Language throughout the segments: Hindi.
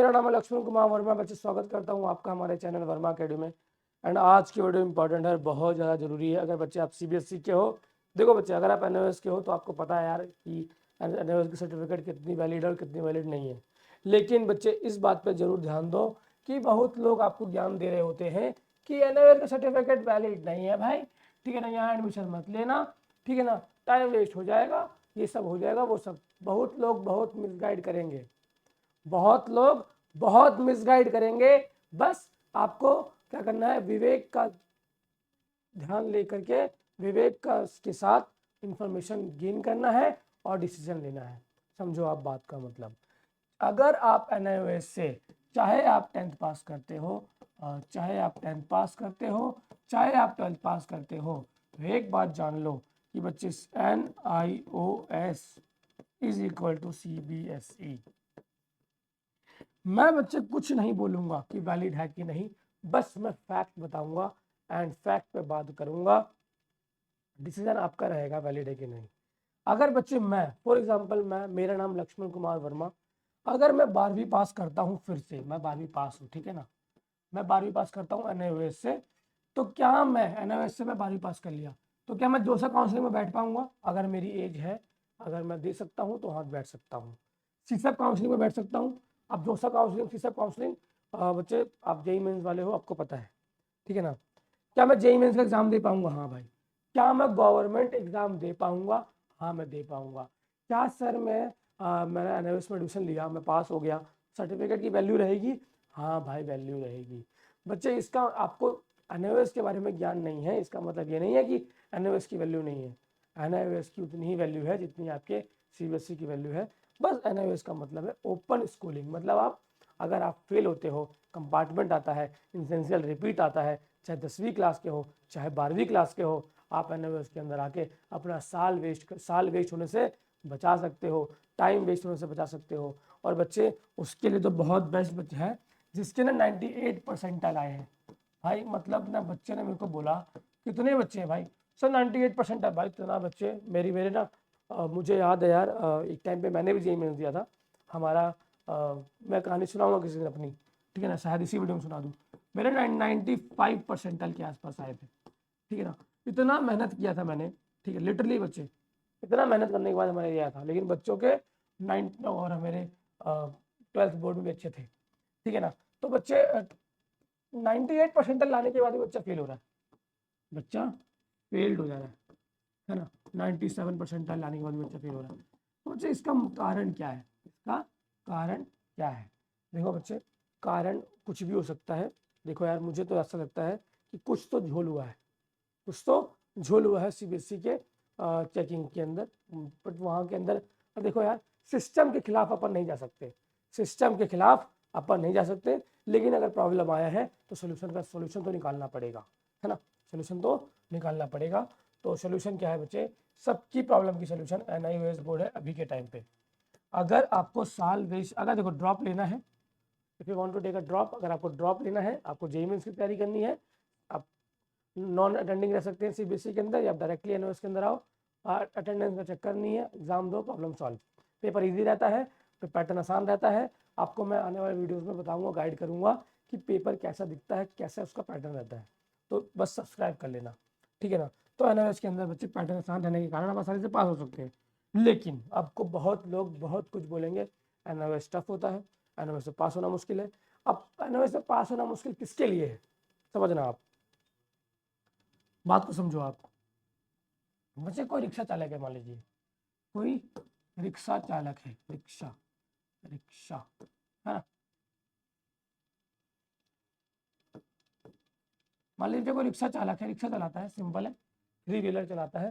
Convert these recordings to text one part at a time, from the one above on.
मेरा नाम है लक्ष्मण कुमार वर्मा। बच्चे स्वागत करता हूं आपका हमारे चैनल वर्मा अकेडमी में। एंड आज की वीडियो इंपॉर्टेंट है, बहुत ज़्यादा जरूरी है। अगर बच्चे आप सीबीएसई के हो, देखो बच्चे अगर आप एनओएस के हो तो आपको पता है यार कि एनओएस की सर्टिफिकेट कितनी वैलिड है और कितनी वैलिड नहीं है। लेकिन बच्चे इस बात पर जरूर ध्यान दो कि बहुत लोग आपको ज्ञान दे रहे होते हैं कि एनओएस का सर्टिफिकेट वैलिड नहीं है भाई, ठीक है ना, यहाँ एडमिशन मत लेना, ठीक है ना, टाइम वेस्ट हो जाएगा, ये सब हो जाएगा वो सब। बहुत लोग बहुत मिसगाइड करेंगे, बहुत लोग बहुत मिसगाइड करेंगे। बस आपको क्या करना है, विवेक का ध्यान लेकर के विवेक का के साथ इंफॉर्मेशन गेन करना है और डिसीजन लेना है। समझो आप बात का मतलब। अगर आप एनआईओएस से चाहे आप 10th पास करते हो, चाहे आप 10th पास करते हो, चाहे आप 12th पास करते हो, तो एक बात जान लो कि बच्चे NIOS is equal to CBSE। मैं बच्चे कुछ नहीं बोलूंगा कि वैलिड है कि नहीं, बस मैं फैक्ट बताऊंगा एंड फैक्ट पे बात करूंगा। डिसीजन आपका रहेगा वैलिड है कि नहीं। अगर बच्चे मैं फॉर एग्जांपल मेरा नाम लक्ष्मण कुमार वर्मा, अगर मैं 12वीं पास करता हूं, फिर से मैं 12वीं पास हूं, ठीक है ना, मैं 12वीं पास करता हूं एनआईओएस से, तो क्या मैं एनआईओएस से मैं 12वीं पास कर लिया तो क्या मैं जोसा काउंसलिंग में बैठ पाऊंगा? अगर मेरी एज है, अगर मैं दे सकता हूं तो हाँ बैठ सकता हूँ। सीसैप काउंसलिंग में बैठ सकता हूँ। अब जोसा काउंसलिंग, सीसैप काउंसलिंग, बच्चे आप जेई मेंस वाले हो, आपको पता है, ठीक है ना। क्या मैं जेई मेंस का एग्जाम दे पाऊंगा? हाँ भाई। क्या मैं गवर्नमेंट एग्जाम दे पाऊंगा? हाँ मैं दे पाऊंगा। क्या सर मैंने एनआईओएस में एडमिशन लिया, मैं पास हो गया, सर्टिफिकेट की वैल्यू रहेगी? हाँ भाई वैल्यू रहेगी। बच्चे इसका आपको एनआईओएस के बारे में ज्ञान नहीं है, इसका मतलब ये नहीं है कि एनआईओएस की वैल्यू नहीं है। एनआईओएस की उतनी ही वैल्यू है जितनी आपके सीबीएसई की वैल्यू है। बस एनआईओएस का मतलब है ओपन स्कूलिंग, मतलब आप अगर आप फेल होते हो, कंपार्टमेंट आता है, इंसेंशियल रिपीट आता है, चाहे 10वीं क्लास के हो चाहे 12वीं क्लास के हो, आप एनआईओएस के अंदर आके अपना साल वेस्ट होने से बचा सकते हो, टाइम वेस्ट होने से बचा सकते हो। और बच्चे उसके लिए तो बहुत बेस्ट बच्चे हैं जिसके ना 98 परसेंटाइल आए हैं भाई। मतलब ना बच्चे ने मेरे को बोला, कितने बच्चे हैं भाई? Sir 98 percentile. भाई इतना बच्चे मेरे ना मुझे याद है यार, एक टाइम पे मैंने भी जेईई मेंस दिया था। हमारा मैं कहानी सुनाऊंगा किसी दिन अपनी, ठीक है ना, शायद इसी वीडियो में सुना दूँ। मेरे 95 परसेंटाइल के आसपास आए थे, ठीक है ना। इतना मेहनत किया था मैंने, ठीक है, लिटरली बच्चे इतना मेहनत करने के बाद मैंने दिया था, लेकिन बच्चों के 9 और मेरे 12th बोर्ड में भी अच्छे थे, ठीक है ना। तो बच्चे 98 परसेंटाइल लाने के बाद भी बच्चा फेल हो रहा है, बच्चा फेल्ड हो जा रहा है ना। 97 परसेंटाइल लाने के बाद भी बच्चा फेल हो रहा है। तो बच्चे इसका कारण क्या है? इसका कारण क्या है? देखो बच्चे, कारण कुछ भी हो सकता है। देखो यार, मुझे तो ऐसा लगता है कि कुछ तो झोल हुआ है, कुछ तो झोल हुआ है सीबीएसई के चेकिंग के अंदर। बट वहाँ के अंदर देखो यार, सिस्टम के खिलाफ अपन नहीं जा सकते, सिस्टम के खिलाफ अपन नहीं जा सकते, लेकिन अगर प्रॉब्लम आया है तो सोल्यूशन तो निकालना पड़ेगा, है ना, सोल्यूशन तो निकालना पड़ेगा। तो सोल्यूशन क्या है बच्चे? सबकी प्रॉब्लम की सोल्यूशन एनआईओएस बोर्ड है अभी के टाइम पे। अगर आपको साल वेस्ट, अगर देखो ड्रॉप लेना है, if you want to take a drop, अगर आपको ड्रॉप लेना है, आपको जेईई मेंस की तैयारी करनी है, आप नॉन अटेंडिंग रह सकते हैं सीबीएसई के अंदर, या डायरेक्टली एनओएस के अंदर आओ। अटेंडेंस का चक्कर नहीं है, एग्जाम दो, प्रॉब्लम सॉल्व। पेपर इजी रहता है, तो पैटर्न आसान रहता है। आपको मैं आने वाले वीडियोस में बताऊंगा, गाइड करूंगा कि पेपर कैसा दिखता है, कैसा उसका पैटर्न रहता है। तो बस सब्सक्राइब कर लेना, ठीक है ना। तो एनओएस के अंदर बच्चे पैटर्न आसान रहने के कारण आप आसानी से पास हो सकते हैं। लेकिन आपको बहुत लोग बहुत कुछ बोलेंगे, एनओएस टफ होता है, एनओएस से पास होना मुश्किल है। अब एनओएस से पास होना मुश्किल किसके लिए है, समझना आप, बात को समझो आप। बच्चे कोई रिक्शा चालक है, मान लीजिए कोई रिक्शा चालक है, रिक्शा रिक्शा, है ना। मान लीजिए कोई रिक्शा चालक है, रिक्शा चलाता है, सिंपल है, 3 व्हीलर चलाता है।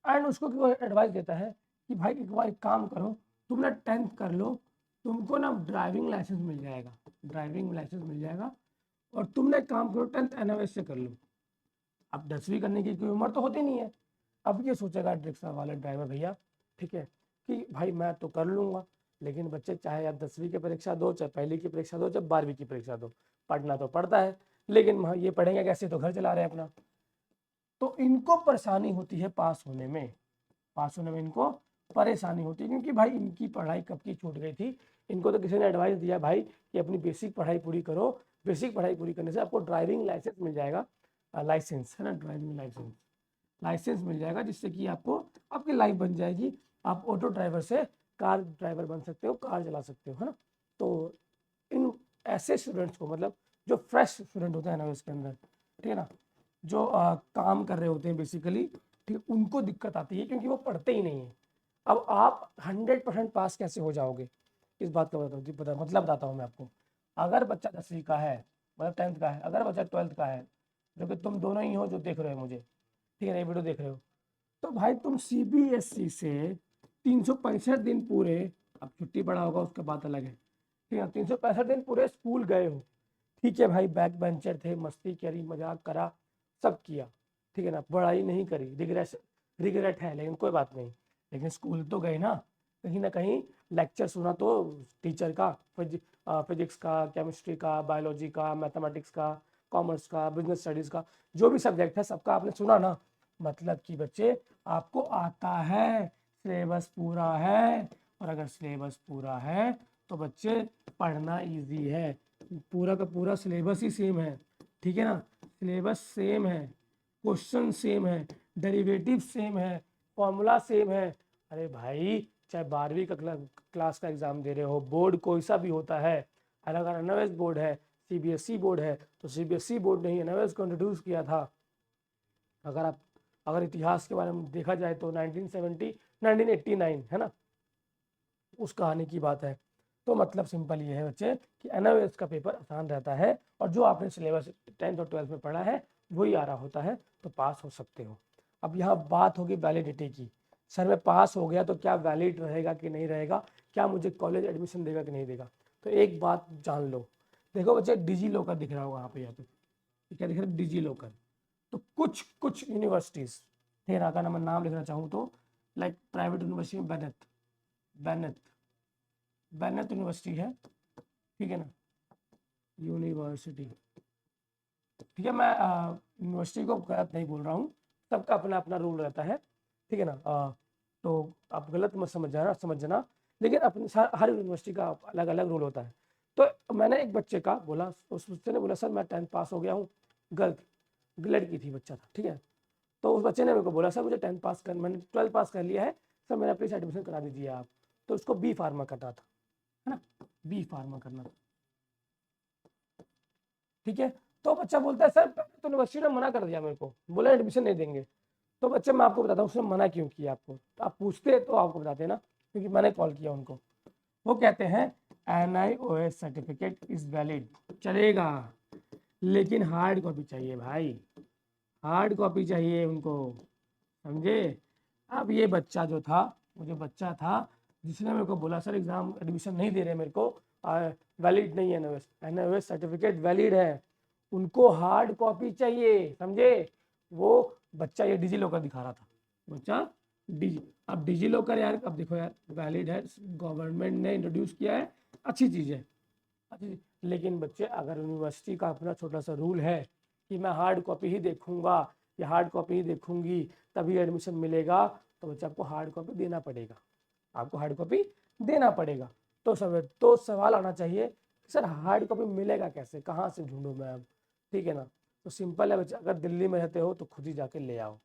एंड उसको कोई एडवाइस देता है कि भाई एक काम करो, तुम ना 10th कर लो, तुमको ना ड्राइविंग लाइसेंस मिल जाएगा, ड्राइविंग लाइसेंस मिल जाएगा, और तुमने एक काम करो 10th एनओएस से कर लो। अब 10वीं करने की कोई उम्र तो होती नहीं है। अब ये सोचेगा रिक्शा वाला ड्राइवर भैया, ठीक है, कि भाई मैं तो कर लूँगा, लेकिन बच्चे चाहे आप 10वीं की परीक्षा दो, चाहे पहली की परीक्षा दो, चाहे 12वीं की परीक्षा दो, पढ़ना तो पड़ता है, लेकिन ये पढ़ेंगे कैसे, तो घर चला रहे हैं अपना। तो इनको परेशानी होती है पास होने में, पास होने में इनको परेशानी होती है, क्योंकि भाई इनकी पढ़ाई कब की छूट गई थी, इनको तो किसी ने एडवाइस दिया भाई कि अपनी बेसिक पढ़ाई पूरी करो, बेसिक पढ़ाई पूरी करने से आपको ड्राइविंग लाइसेंस मिल जाएगा, लाइसेंस है ना, ड्राइविंग लाइसेंस, लाइसेंस मिल जाएगा, जिससे कि आपको आपकी लाइफ बन जाएगी, आप ऑटो ड्राइवर से कार ड्राइवर बन सकते हो, कार चला सकते हो, है ना। तो इन ऐसे स्टूडेंट्स को, मतलब जो फ्रेश स्टूडेंट होते हैं ना इसके अंदर, ठीक है ना, जो काम कर रहे होते हैं बेसिकली, ठीक है, उनको दिक्कत आती है क्योंकि वो पढ़ते ही नहीं है। अब आप 100% पास कैसे हो जाओगे, इस बात का मतलब बताता हूँ मैं आपको। अगर बच्चा 10वीं का है, मतलब 10th का है, अगर बच्चा 12th का है, जो कि तुम दोनों ही हो जो देख रहे हो मुझे, ठीक है ना, ये वीडियो देख रहे हो, तो भाई तुम CBSE से 365 दिन पूरे, अब छुट्टी पड़ा होगा उसका बात अलग है, ठीक है, 365 दिन पूरे स्कूल गए हो, ठीक है भाई, बैक बेंचर थे, मस्ती करी, मजाक करा, सब किया, ठीक है ना, पढ़ाई नहीं करी, रिग्रेट है, लेकिन कोई बात नहीं, लेकिन स्कूल तो गए ना कहीं लेक्चर सुना तो टीचर का, फिजिक्स का, केमिस्ट्री का, बायोलॉजी का, मैथमेटिक्स का, कॉमर्स का, बिजनेस स्टडीज़ का, जो भी सब्जेक्ट है सबका आपने सुना ना, मतलब कि बच्चे आपको आता है, सिलेबस पूरा है, और अगर सिलेबस पूरा है तो बच्चे पढ़ना इजी है, पूरा का पूरा सिलेबस ही सेम है, ठीक है ना, सिलेबस सेम है, क्वेश्चन सेम है, डेरिवेटिव सेम है, फॉर्मूला सेम है। अरे भाई, चाहे 12वीं का क्लास का एग्जाम दे रहे हो, बोर्ड कोई सा भी होता है, अगर एनओएस बोर्ड है, CBSE बोर्ड है, तो CBSE बोर्ड ने ही एनओएस को इंट्रोड्यूस किया था। अगर इतिहास के बारे में देखा जाए तो 1989 है ना, उस कहानी की बात है। तो मतलब सिंपल ये है बच्चे कि एनओएस का पेपर आसान रहता है, और जो आपने सिलेबस 10th और 12th में पढ़ा है वही आ रहा होता है, तो पास हो सकते हो। अब यहाँ बात होगी वैलिडिटी की, सर मैं पास हो गया तो क्या वैलिड रहेगा कि नहीं रहेगा, क्या मुझे कॉलेज एडमिशन देगा कि नहीं देगा। तो एक बात जान लो, देखो बच्चे डिजी लॉकर दिख रहा होगा यहाँ पे क्या दिख रहा है, डिजी लॉकर। तो कुछ कुछ यूनिवर्सिटीज़, ठीक है ना, अगर मैं नाम लिखना चाहूँ तो like private university Bennett Bennett university है, ठीक है ना, यूनिवर्सिटी, ठीक है, मैं यूनिवर्सिटी को गलत नहीं बोल रहा हूँ, सबका अपना अपना रूल रहता है, ठीक है ना, तो आप गलत मत समझ जाना, लेकिन अपने हर यूनिवर्सिटी का अलग अलग रूल होता है। तो मैंने एक बच्चे का बोला, उस बच्चे ने बोला सर मैं 10th पास हो गया हूँ, गर्ल लड़की थी, बच्चा था, ठीक है, तो उस बच्चे ने मेरे को बोला सर मुझे 10th पास कर, मैंने 12th पास कर लिया है, सर मेरा प्लीज़ एडमिशन करा दीजिए आप। तो उसको बी फार्मा करना था, है ना, बी फार्मा करना था, ठीक है। तो बच्चा बोलता है सर तो यूनिवर्सिटी ने मना कर दिया मेरे को, बोला एडमिशन नहीं देंगे। तो बच्चे मैं आपको बताता हूँ उसने मना क्यों किया आपको, तो आप पूछते तो आपको बताते ना, क्योंकि मैंने कॉल किया उनको। वो कहते हैं NIOS सर्टिफिकेट इज वैलिड, चलेगा, लेकिन हार्ड कॉपी चाहिए भाई, हार्ड कॉपी चाहिए उनको, समझे। अब ये बच्चा जो था, वो जो बच्चा था जिसने मेरे को बोला सर एग्जाम एडमिशन नहीं दे रहे मेरे को, वैलिड नहीं है NIOS सर्टिफिकेट वैलिड है, उनको हार्ड कॉपी चाहिए, समझे। वो बच्चा ये डिजी लॉकर दिखा रहा था, बच्चा डिजी, अब डिजी लॉकर यार, अब देखो यार वैलिड है, गवर्नमेंट ने इंट्रोड्यूस किया है, अच्छी चीज़ है, अच्छी, लेकिन बच्चे अगर यूनिवर्सिटी का अपना छोटा सा रूल है कि मैं हार्ड कॉपी ही देखूंगा या हार्ड कॉपी ही देखूंगी तभी एडमिशन मिलेगा, तो बच्चे आपको हार्ड कॉपी देना पड़ेगा, आपको हार्ड कॉपी देना पड़ेगा। तो सवाल आना चाहिए कि सर हार्ड कॉपी मिलेगा कैसे, कहाँ से ढूंढूं मैं अब, ठीक है ना। तो सिंपल है बच्चे, अगर दिल्ली में रहते हो तो खुद ही जाके ले आओ,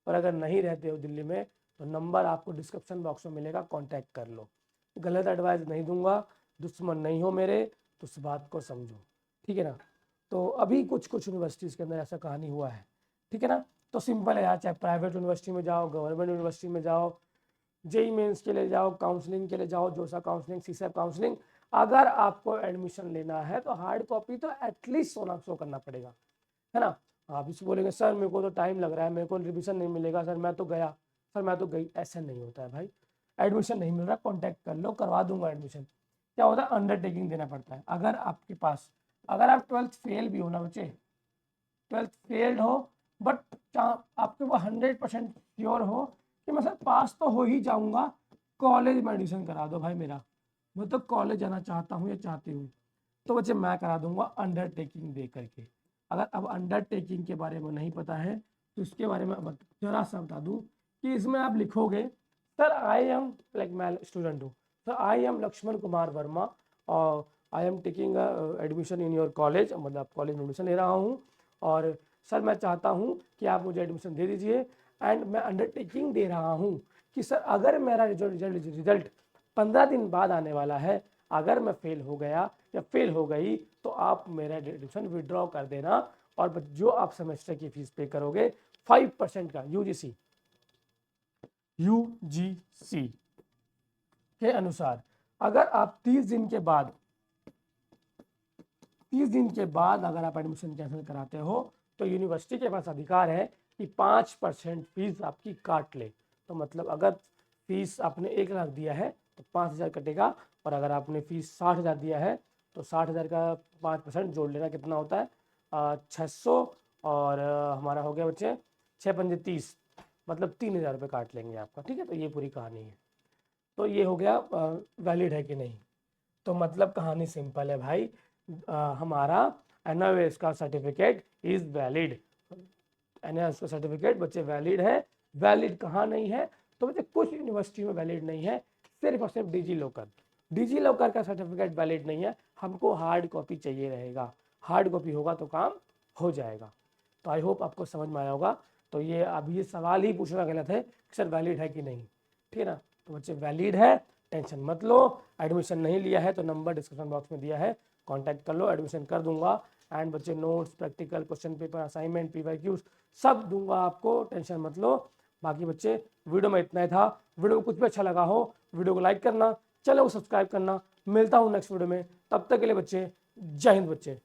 और अगर नहीं रहते हो दिल्ली में तो नंबर आपको डिस्क्रिप्शन बॉक्स में मिलेगा, कॉन्टैक्ट कर लो। गलत एडवाइस नहीं दूंगा, दुश्मन नहीं हो मेरे, तो उस बात को समझो, ठीक है ना। तो अभी कुछ कुछ यूनिवर्सिटीज़ के अंदर ऐसा कहानी हुआ है, ठीक है ना। तो सिंपल है यार, चाहे प्राइवेट यूनिवर्सिटी में जाओ, गवर्नमेंट यूनिवर्सिटी में जाओ, जेई मेंस के लिए जाओ, काउंसलिंग के लिए जाओ, जोसा काउंसलिंग, सीसैप काउंसलिंग, अगर आपको एडमिशन लेना है तो हार्ड कॉपी तो एटलीस्ट शो करना पड़ेगा, है ना। आप इसे बोलेंगे सर मेरे को तो टाइम लग रहा है, मेरे को रिविजन नहीं मिलेगा, सर मैं तो गया, सर मैं तो गई, ऐसा नहीं होता है भाई। एडमिशन नहीं मिल रहा, कॉन्टैक्ट कर लो, करवा दूंगा एडमिशन। क्या होता है, अंडरटेकिंग देना पड़ता है। अगर आपके पास, अगर आप 12th फेल भी हो ना बच्चे, 12th फेल्ड हो, बट आपके वो 100% श्योर हो कि मैं सर पास तो हो ही जाऊंगा, कॉलेज में एडमिशन करा दो भाई मेरा, मैं तो कॉलेज जाना चाहता हूँ या चाहती हूँ, तो बच्चे मैं करा दूंगा अंडरटेकिंग दे करके। अगर अब अंडरटेकिंग के बारे में नहीं पता है तो इसके बारे में जरा सा बता दूँ कि इसमें आप लिखोगे सर आई एम, लाइक मैं स्टूडेंट हूँ, sir I am Laxman Kumar Verma, और I am taking admission in your college, मतलब कॉलेज में एडमिशन ले रहा हूँ और सर मैं चाहता हूँ कि आप मुझे एडमिशन दे दीजिए एंड मैं अंडरटेकिंग दे रहा हूँ कि सर अगर मेरा रिजल्ट 15 दिन बाद आने वाला है, अगर मैं फेल हो गया या फेल हो गई तो आप मेरा एडमिशन विड्रॉ कर देना और जो आप सेमेस्टर की फीस पे करोगे 5% का यूजीसी के अनुसार, अगर आप 30 दिन के बाद अगर आप एडमिशन कैंसिल कराते हो तो यूनिवर्सिटी के पास अधिकार है कि 5% फीस आपकी काट ले। तो मतलब अगर फीस आपने 1 लाख दिया है तो 5,000 कटेगा, और अगर आपने फीस 60,000 दिया है तो 60,000 का 5% जोड़ लेना, कितना होता है 600, और हमारा हो गया बच्चे 6×5 = 30, मतलब 3,000 रुपये काट लेंगे आपका। ठीक है, तो ये पूरी कहानी है। तो ये हो गया वैलिड है कि नहीं। तो मतलब कहानी सिंपल है भाई, हमारा एनआईओएस का सर्टिफिकेट इज वैलिड। एनआईओएस का सर्टिफिकेट बच्चे वैलिड है। वैलिड कहाँ नहीं है, तो बच्चे कुछ यूनिवर्सिटी में वैलिड नहीं है, सिर्फ और सिर्फ डिजी लॉकर का सर्टिफिकेट वैलिड नहीं है। हमको हार्ड कॉपी चाहिए रहेगा, हार्ड कॉपी होगा तो काम हो जाएगा। तो आई होप आपको समझ में आया होगा। तो ये अब ये सवाल ही पूछना गलत है कि सर वैलिड है कि नहीं, ठीक है ना। तो बच्चे वैलिड है, टेंशन मत लो। एडमिशन नहीं लिया है तो नंबर डिस्क्रिप्शन बॉक्स में दिया है, कांटेक्ट कर लो, एडमिशन कर दूंगा। एंड बच्चे notes, practical, question paper, assignment, PYQs सब दूंगा आपको, टेंशन मत लो। बाकी बच्चे वीडियो में इतना ही था। वीडियो को कुछ भी अच्छा लगा हो वीडियो को लाइक करना, चैनल को सब्सक्राइब करना। मिलता हूँ नेक्स्ट वीडियो में, तब तक के लिए बच्चे जय हिंद बच्चे।